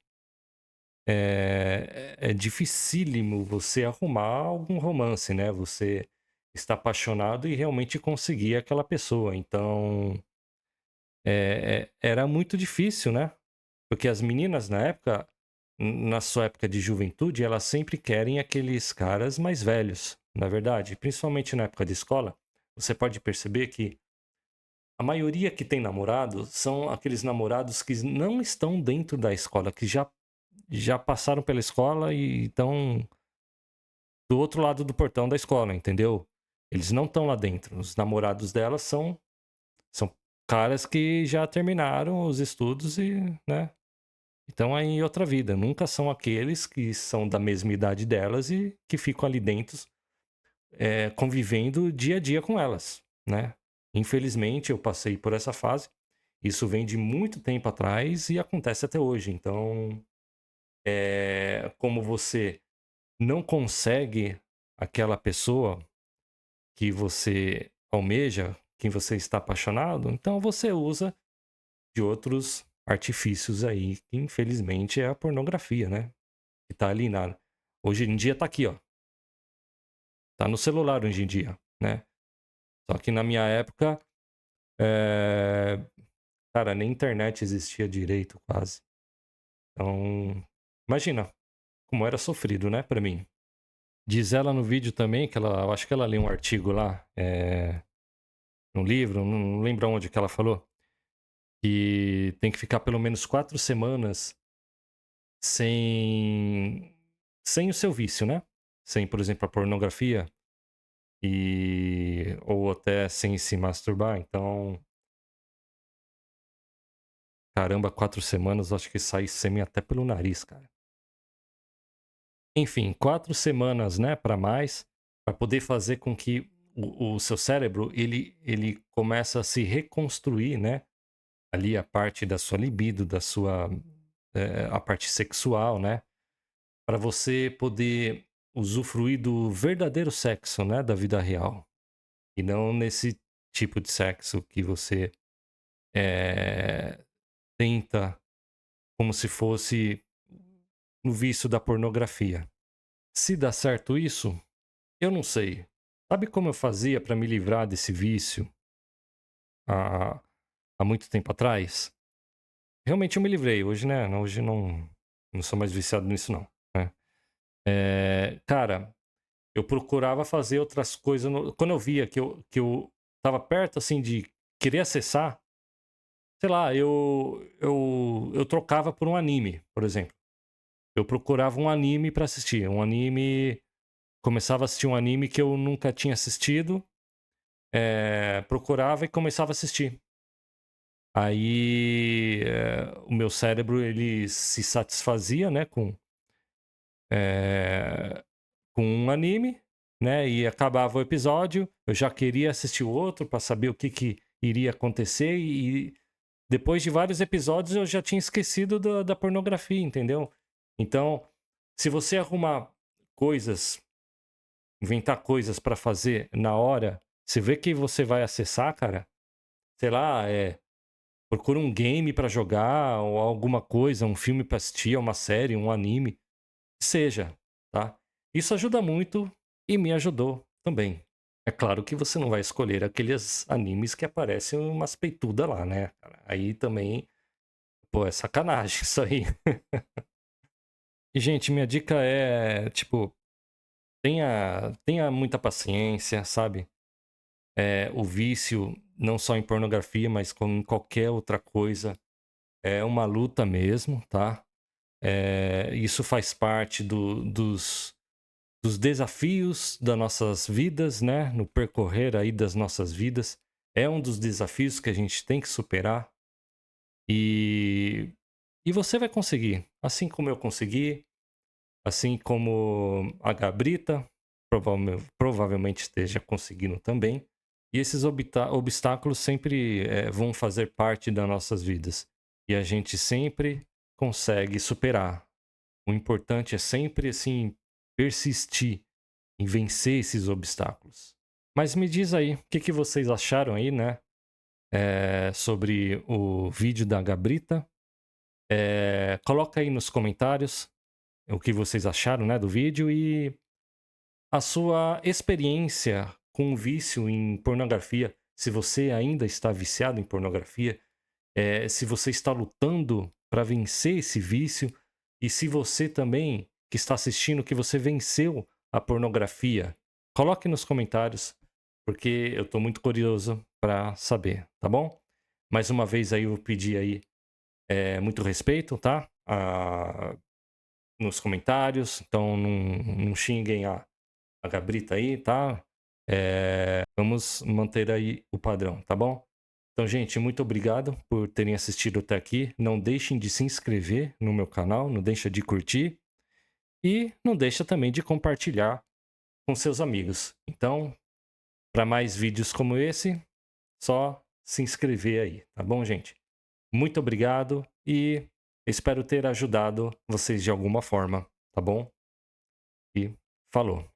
é dificílimo você arrumar algum romance, né? Você está apaixonado e realmente conseguir aquela pessoa. Então, era muito difícil, né? Porque as meninas na época, na sua época de juventude, elas sempre querem aqueles caras mais velhos, na verdade. Principalmente na época de escola, você pode perceber que a maioria que tem namorado são aqueles namorados que não estão dentro da escola, que já passaram pela escola e estão do outro lado do portão da escola, entendeu? Eles não estão lá dentro. Os namorados delas são caras que já terminaram os estudos e, né, estão aí em outra vida. Nunca são aqueles que são da mesma idade delas e que ficam ali dentro, convivendo dia a dia com elas, né? Infelizmente, eu passei por essa fase. Isso vem de muito tempo atrás e acontece até hoje. Então, como você não consegue aquela pessoa que você almeja, quem você está apaixonado, então você usa de outros artifícios aí, que infelizmente é a pornografia, né? Que tá ali na. Hoje em dia tá aqui, ó. Tá no celular hoje em dia, né? Só que na minha época, é, cara, nem internet existia direito, quase. Então, imagina como era sofrido, né, pra mim. Diz ela no vídeo também que eu acho que ela leu um artigo lá, no livro, não lembro onde que ela falou, que tem que ficar pelo menos 4 semanas sem, sem o seu vício, né? Sem, por exemplo, a pornografia ou até sem se masturbar. Então, caramba, 4 semanas, acho que sai sêmen até pelo nariz, cara. Enfim, 4 semanas, né, para mais, para poder fazer com que o seu cérebro ele começa a se reconstruir, né? Ali a parte da sua libido, da sua a parte sexual, né? Para você poder usufruir do verdadeiro sexo, né, da vida real. E não nesse tipo de sexo que você tenta como se fosse no vício da pornografia. Se dá certo isso, eu não sei. Sabe como eu fazia para me livrar desse vício há, há muito tempo atrás? Realmente eu me livrei. Hoje, né? Hoje não sou mais viciado nisso, não. Né? Cara, eu procurava fazer outras coisas. Quando eu via que eu tava perto, assim, de querer acessar, sei lá, eu trocava por um anime, por exemplo. Eu procurava um anime pra assistir. Um anime. Começava a assistir um anime que eu nunca tinha assistido. Procurava e começava a assistir. Aí o meu cérebro ele se satisfazia, né, com um anime, né, e acabava o episódio, eu já queria assistir o outro para saber o que iria acontecer e depois de vários episódios eu já tinha esquecido da pornografia, entendeu? Então, se você arrumar coisas, inventar coisas para fazer na hora, você vê que você vai acessar, cara, sei lá, procura um game pra jogar, ou alguma coisa, um filme pra assistir, uma série, um anime, que seja, tá? Isso ajuda muito e me ajudou também. É claro que você não vai escolher aqueles animes que aparecem umas peitudas lá, né, cara? Aí também, pô, é sacanagem isso aí. E, gente, minha dica é, tipo, tenha muita paciência, sabe? O vício, não só em pornografia, mas como em qualquer outra coisa, é uma luta mesmo, tá? Isso faz parte dos desafios das nossas vidas, né? No percorrer aí das nossas vidas. É um dos desafios que a gente tem que superar. E, e você vai conseguir. Assim como eu consegui, assim como a Gabrita provavelmente esteja conseguindo também. E esses obstáculos sempre vão fazer parte das nossas vidas. E a gente sempre consegue superar. O importante é sempre, assim, persistir em vencer esses obstáculos. Mas me diz aí, o que vocês acharam aí, né? Sobre o vídeo da Gabrita. Coloca aí nos comentários o que vocês acharam, né, do vídeo e a sua experiência com o vício em pornografia. Se você ainda está viciado em pornografia, se você está lutando para vencer esse vício e se você também que está assistindo que você venceu a pornografia, coloque nos comentários, porque eu estou muito curioso para saber, tá bom? Mais uma vez aí eu pedi aí muito respeito, tá? Nos comentários, então não xinguem a Gabrita aí, tá? Vamos manter aí o padrão, tá bom? Então, gente, muito obrigado por terem assistido até aqui. Não deixem de se inscrever no meu canal, não deixa de curtir e não deixa também de compartilhar com seus amigos. Então, para mais vídeos como esse, só se inscrever aí, tá bom, gente? Muito obrigado e espero ter ajudado vocês de alguma forma, tá bom? E falou!